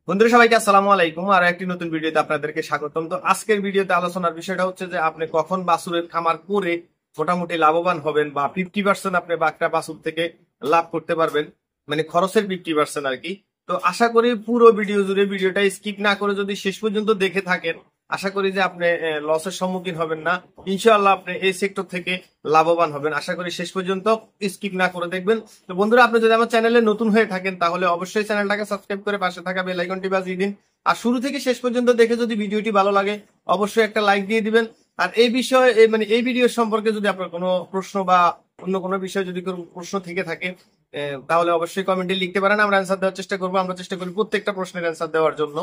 বন্ধুরা সবাইকে আসসালামু আলাইকুম। আর একটি নতুন ভিডিওতে আপনাদেরকে স্বাগতম। তো আজকের ভিডিওতে আলোচনার বিষয়টা হচ্ছে যে আপনি কখন বাছুরের খামার করে মোটামুটি লাভবান হবেন বা 50% আপনি একটা বাছুর থেকে লাভ করতে পারবেন, মানে খরচের 50% আর কি। তো আশা করি পুরো ভিডিও জুড়ে ভিডিওটা স্কিপ না করে যদি শেষ পর্যন্ত দেখে থাকেন, আশা করি যে আপনি লসের সম্মুখীন হবেন না। ইনশাআল্লাহ আপনি এই সেক্টর থেকে লাভবান হবেন। আশা করি শেষ পর্যন্ত স্কিপ না করে দেখবেন। তো বন্ধুরা, আপনি যদি আমার চ্যানেলে নতুন হয়ে থাকেন তাহলে অবশ্যই চ্যানেলটাকে সাবস্ক্রাইব করে পাশে থাকা বেল আইকনটি বাজিয়ে দিন। আর শুরু থেকে শেষ পর্যন্ত দেখে যদি ভিডিওটি ভালো লাগে অবশ্যই একটা লাইক দিয়ে দিবেন। আর এই বিষয়ে মানে এই ভিডিও সম্পর্কে যদি আপনার কোনো প্রশ্ন বা অন্য কোনো বিষয়ে যদি কোনো প্রশ্ন থেকে থাকে তাহলে অবশ্যই কমেন্টে লিখতে পারেন। আমরা অ্যান্সার দেওয়ার চেষ্টা করবো। আমরা চেষ্টা করি প্রত্যেকটা প্রশ্নের অ্যান্সার দেওয়ার জন্য।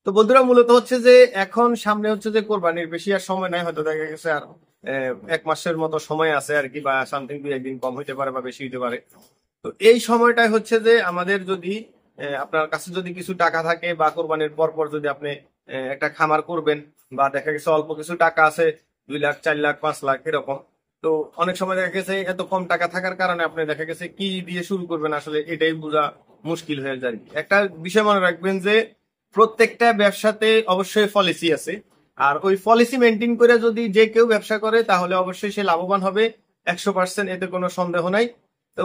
তো বন্ধুরা, মূলত হচ্ছে যে এখন সামনে হচ্ছে যে কোরবানির বেশি আর সময় নাই, হয়তো দেখা গেছে আর 1 মাসের মতো সময় আছে আর কি, বা সামথিং 2-1 দিন কম হইতে পারে বা বেশি হইতে পারে। তো এই সময়টাই হচ্ছে যে আমাদের যদি আপনার কাছে যদি কিছু টাকা থাকে বা কোরবানির পর পর যদি আপনি একটা খামার করবেন, বা দেখা গেছে অল্প কিছু টাকা আছে, 2 লাখ 4 লাখ 5 লাখ এরকম। তো অনেক সময় দেখা গেছে এত কম টাকা থাকার কারণে আপনি দেখা গেছে কি দিয়ে শুরু করবেন আসলে এটাই বোঝা মুশকিল হয়ে যায়। একটা বিষয় মনে রাখবেন যে প্রত্যেকটা ব্যবসাতে অবশ্যই পলিসি আছে। আর ওই পলিসি মেনটেন করে যদি যে কেউ ব্যবসা করে তাহলে অবশ্যই সে লাভবান হবে 100%, এতে কোনো সন্দেহ নাই। তো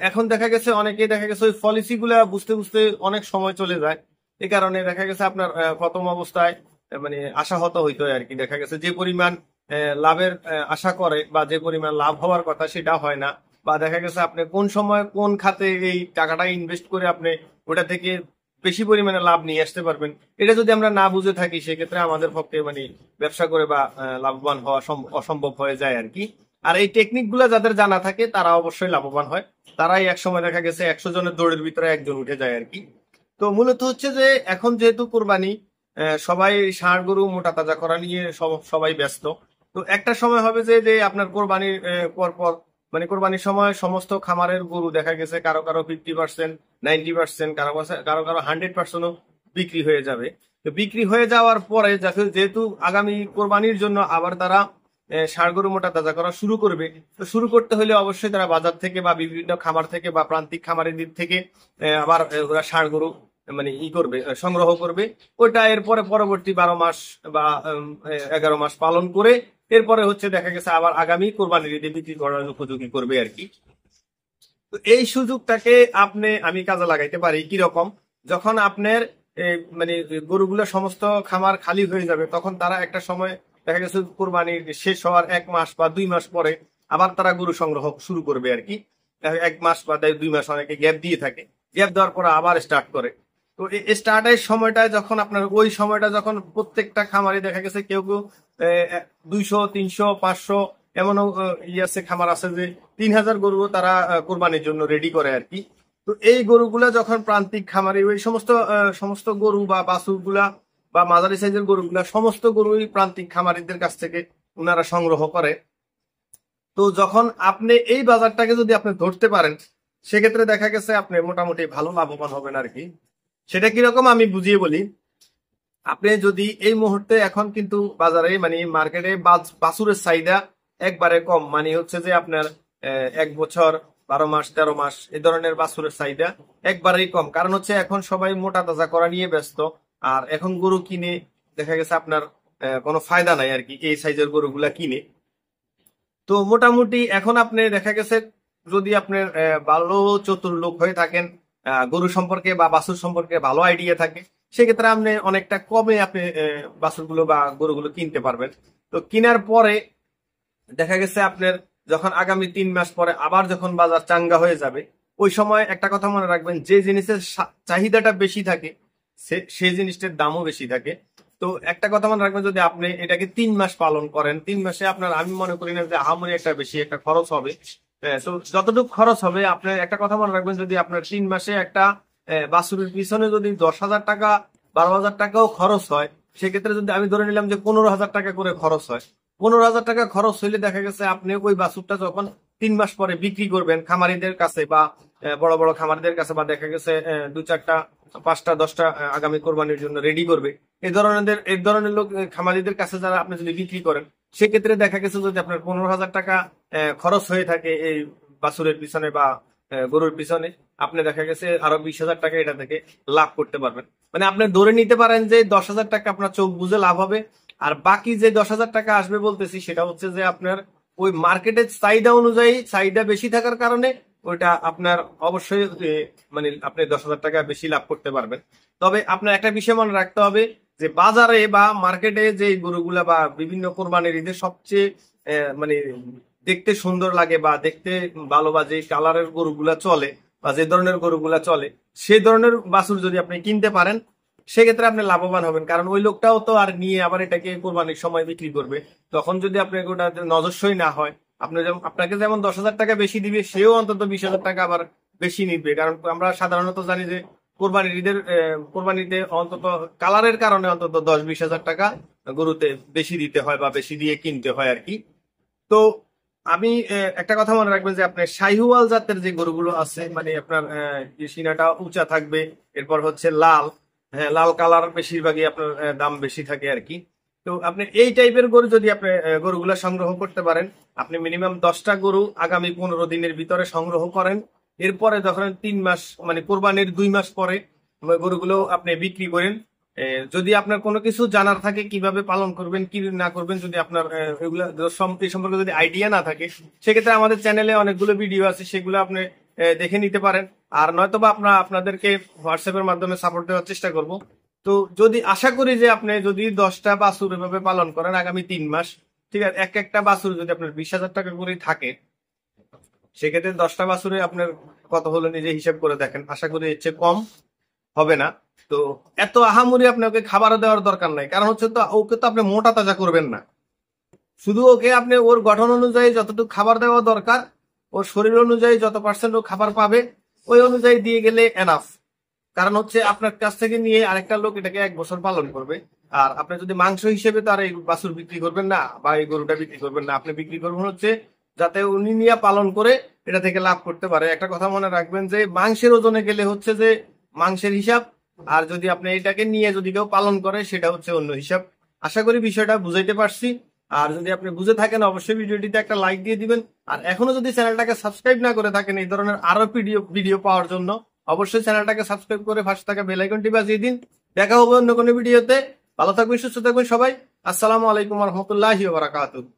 এখন দেখা গেছে অনেকে দেখা গেছে ওই পলিসি গুলা বুঝতে বুঝতে অনেক সময় চলে যায়। এই কারণে দেখা গেছে আপনার প্রথম অবস্থায় মানে আশাহত হইতো আর কি। দেখা গেছে যে পরিমাণ লাভের আশা করে বা যে পরিমাণ লাভ হওয়ার কথা সেটা হয় না। বা দেখা গেছে আপনি কোন সময় কোন খাতে এই টাকাটা ইনভেস্ট করে আপনি ওটা থেকে বেশি পরিমাণে লাভ নিয়ে আসতে পারবেন, এটা যদি আমরা না বুঝে থাকি সেক্ষেত্রে আমাদের পক্ষে মানে ব্যবসা করে বা লাভবান হওয়া অসম্ভব হয়ে যায় আর কি। আর এই টেকনিক গুলা যাদের জানা থাকে তারা অবশ্যই লাভবান হয়। তারাই একসময় দেখা গেছে 100 জনের দৌড়ের ভিতরে একজন উঠে যায় আর কি। তো মূলত হচ্ছে যে এখন যেহেতু কোরবানি, সবাই ষাঁড় গরু মোটা তাজা করা নিয়ে সবাই ব্যস্ত। তো একটা সময় হবে যে যে আপনার কোরবানির পর পর মানে কোরবানির সময় সমস্ত খামারের গরু দেখা গেছে কারো কারো 50%, 90%, কারো কারো 100%ও বিক্রি হয়ে যাবে। তো বিক্রি হয়ে যাওয়ার পরে যেহেতু আগামী কোরবানির জন্য আবার তারা ষাঁড় গরু মোটা তাজা করা শুরু করবে। তো শুরু করতে হলে অবশ্যই তারা বাজার থেকে বা বিভিন্ন খামার থেকে বা প্রান্তিক খামারের দিক থেকে আবার ওরা ষাঁড় গরু মানে করবে, সংগ্রহ করবে। ওটা এরপরে পরবর্তী 12 মাস বা 11 মাস পালন করে এরপরে হচ্ছে দেখা গেছে আবার আগামী কোরবানির ঈদে বিক্রি করার উপযোগী করবে আর কি। তো এই সুযোগটাকে আমি কাজে লাগাইতে পারি কিরকম, যখন আপনার মানে গরুগুলো সমস্ত খামার খালি হয়ে যাবে তখন তারা একটা সময় দেখা গেছে কোরবানির শেষ হওয়ার 1 মাস বা 2 মাস পরে আবার তারা গরু সংগ্রহ শুরু করবে আর কি। 1 মাস বা 2 মাস অনেকে গ্যাপ দিয়ে থাকে, গ্যাপ দেওয়ার পরে আবার স্টার্ট করে। তো এই স্টার্টের সময়টায় যখন আপনার ওই সময়টা যখন প্রত্যেকটা খামারে দেখা গেছে কেউ কেউ 200, 300, 500 এমনও আছে খামার আছে যে 3,000 গরু তারা কোরবানির জন্য রেডি করে আর কি। তো এই গরুগুলা যখন প্রান্তিক খামারে ওই সমস্ত গরু বা বাছুর গুলা বা মাঝারি সাইজের গরুগুলা সমস্ত গরুই প্রান্তিক খামারিদের কাছ থেকে ওনারা সংগ্রহ করে। তো যখন আপনি এই বাজারটাকে যদি আপনি ধরতে পারেন সেক্ষেত্রে দেখা গেছে আপনি মোটামুটি ভালো লাভবান হবেন আর কি। সেটা কিরকম আমি বুঝিয়ে বলি। আপনি যদি এই মুহূর্তে এখন কিন্তু বাজারে মানে মার্কেটে বাছুরের চাহিদা একবারে কম, মানে হচ্ছে যে আপনার 1 বছর 12 মাস 13 মাস এই ধরনের বাছুরের চাহিদা একবারেই কম। কারণ হচ্ছে এখন সবাই মোটা তাজা করা নিয়ে ব্যস্ত। আর এখন গরু কিনে দেখা গেছে আপনার কোনো ফায়দা নাই আর কি এই সাইজের গরুগুলা কিনে। তো মোটামুটি এখন আপনি দেখা গেছে যদি আপনার ভালো চতুর লোক হয়ে থাকেন, গরু সম্পর্কে বা বাছুর সম্পর্কে ভালো আইডিয়া থাকে, সেক্ষেত্রে আপনি অনেকটা কমে আপনি বাছুরগুলো বা গরুগুলো কিনতে পারবেন। তো কেনার পরে দেখা গেছে আপনার যখন আগামী 3 মাস পরে আবার যখন বাজার চাঙ্গা হয়ে যাবে ওই সময় একটা কথা মনে রাখবেন, যে জিনিসের চাহিদাটা বেশি থাকে সেই জিনিসটার দামও বেশি থাকে। তো একটা কথা মনে রাখবেন, যদি আপনি এটাকে 3 মাস পালন করেন, 3 মাসে আপনার আমি মনে করি না যে আহামরি একটা বেশি একটা খরচ হবে। তো যতটুকু খরচ হবে আপনার একটা কথা মনে রাখবেন, যদি আপনার 3 মাসে একটা বাছুরের পিছনে যদি 10,000 টাকা 12,000 টাকাও খরচ হয়, সেক্ষেত্রে যদি আমি ধরে নিলাম যে 15,000 টাকা করে খরচ হয়, 15,000 টাকা খরচ হইলে দেখা গেছে আপনি ওই বাছুরটা যখন 3 মাস পরে বিক্রি করবেন খামারিদের কাছে বা বড় বড় খামারিদের কাছে, বা দেখা গেছে 2-4টা 5টা 10টা আগামী কোরবানির জন্য রেডি করবে, এই ধরনের লোক খামারিদের কাছে যারা আপনি যদি বিক্রি করেন, সেক্ষেত্রে দেখা গেছে যদি আপনার 15,000 টাকা খরচ হয়ে থাকে এই বাছুরের পিছনে বা গরুর পিছনে, আপনি দেখা গেছে আরো 20,000 টাকা এটা থেকে লাভ করতে পারবেন। মানে আপনি ধরে নিতে পারেন যে 10,000 টাকা আপনার চোখ বুঝে লাভ হবে, আর বাকি যে 10,000 টাকা আসবে বলতেছি সেটা হচ্ছে যে আপনার ওই মার্কেটের চাহিদা অনুযায়ী, চাহিদা বেশি থাকার কারণে ওইটা আপনার অবশ্যই মানে আপনি 10,000 টাকা বেশি লাভ করতে পারবেন। তবে আপনার একটা বিষয় মনে রাখতে হবে যে বাজারে বা মার্কেটে যে গরুগুলা বা বিভিন্ন কোরবানির ঈদের সবচেয়ে মানে দেখতে সুন্দর লাগে বা দেখতে ভালো বা যে কালারের গরুগুলা চলে বা যে ধরনের গরুগুলা চলে, সেই ধরনের বাছুর যদি আপনি কিনতে পারেন সেক্ষেত্রে আপনি লাভবান হবেন। কারণ ওই লোকটাও তো আর নিয়ে আবার এটাকে কোরবানির সময় বিক্রি করবে, তখন যদি আপনার ওটা নজরসই না হয়, আপনি যেমন আপনাকে যেমন 10,000 টাকা বেশি দিবে, সেও অন্তত 20,000 টাকা আবার বেশি নিবে। কারণ আমরা সাধারণত জানি যে কোরবানির ঈদের কোরবানিতে অন্তত কালারের কারণে অন্তত 10-20,000 টাকা গরুতে বেশি দিতে হয় বা বেশি দিয়ে কিনতে হয় আর কি। তো আমি একটা কথা মনে রাখবেন যে আপনার শাহিওয়াল জাতের যে গরুগুলো আছে, মানে আপনার সিনাটা উঁচা থাকবে, এরপর হচ্ছে লাল, হ্যাঁ লাল কালার বেশিরভাগই আপনার দাম বেশি থাকে আর কি। তো আপনি এই টাইপের গরু যদি আপনি গরুগুলা সংগ্রহ করতে পারেন, আপনি মিনিমাম 10টা গরু আগামী 15 দিনের ভিতরে সংগ্রহ করেন, এরপরে যখন 3 মাস মানে কোরবানির 2 মাস পরে গরুগুলো আপনি বিক্রি করেন। যদি আপনার কোনো কিছু জানার থাকে কিভাবে পালন করবেন কি না করবেন, যদি আপনার এগুলা এই সম্পর্কে যদি আইডিয়া না থাকে, সেক্ষেত্রে আমাদের চ্যানেলে অনেকগুলো ভিডিও আছে, সেগুলো আপনি দেখে নিতে পারেন। আর নয়তোবা আপনাদেরকে হোয়াটসঅ্যাপের মাধ্যমে সাপোর্ট দেওয়ার চেষ্টা করব। তো যদি আশা করি যে আপনি যদি 10টা বাছুর এভাবে পালন করেন আগামী 3 মাস, ঠিক আছে, এক একটা বাছুর যদি আপনার 20,000 টাকা করে থাকে, সেক্ষেত্রে 10টা বাছুরে আপনার কত হলো নিজে হিসাব করে দেখেন। আশা করি এর চেয়ে কম হবে না। তো এত আহামরি আপনাকে খাবার দেওয়ার দরকার নাই, কারণ হচ্ছে তো ওকে তো আপনি মোটা তাজা করবেন না, শুধু ওকে আপনি ওর গঠন অনুযায়ী যতটুকু খাবার দেওয়া দরকার, ওর শরীর অনুযায়ী যত পার্সেন্ট ও খাবার পাবে ওই অনুযায়ী দিয়ে গেলে এনাফ। কারণ হচ্ছে আপনার কাছ থেকে নিয়ে আরেকটা লোক এটাকে 1 বছর পালন করবে, আর আপনি যদি মাংস হিসেবে তার এই বাছুর বিক্রি করবেন না বা এই গরুটা বিক্রি করবেন না, আপনি বিক্রি করবেন হচ্ছে যাতে উনি নিয়ে পালন করে এটা থেকে লাভ করতে পারে। একটা কথা মনে রাখবেন যে মাংসের ওজনে গেলে হচ্ছে যে মাংসের হিসাব, আর যদি আপনি এটাকে নিয়ে যদি কেউ পালন করে সেটা হচ্ছে অন্য হিসাব। আশা করি বিষয়টা বুঝাইতে পারছি। আর যদি আপনি বুঝে থাকেন অবশ্যই ভিডিওটিতে একটা লাইক দিয়ে দিবেন। আর এখনো যদি চ্যানেলটাকে সাবস্ক্রাইব না করে থাকেন এই ধরনের আরো ভিডিও পাওয়ার জন্য, অবশ্যই চ্যানেলটাকে সাবস্ক্রাইব করে পাশে থাকা বেল আইকনটি বাজিয়ে দিন। দেখা হবে অন্য কোনো ভিডিওতে। ভালো থাকবেন, সুস্থ থাকবেন সবাই। আসসালামু আলাইকুম ওয়া রাহমাতুল্লাহি ওয়া বারাকাতুহু।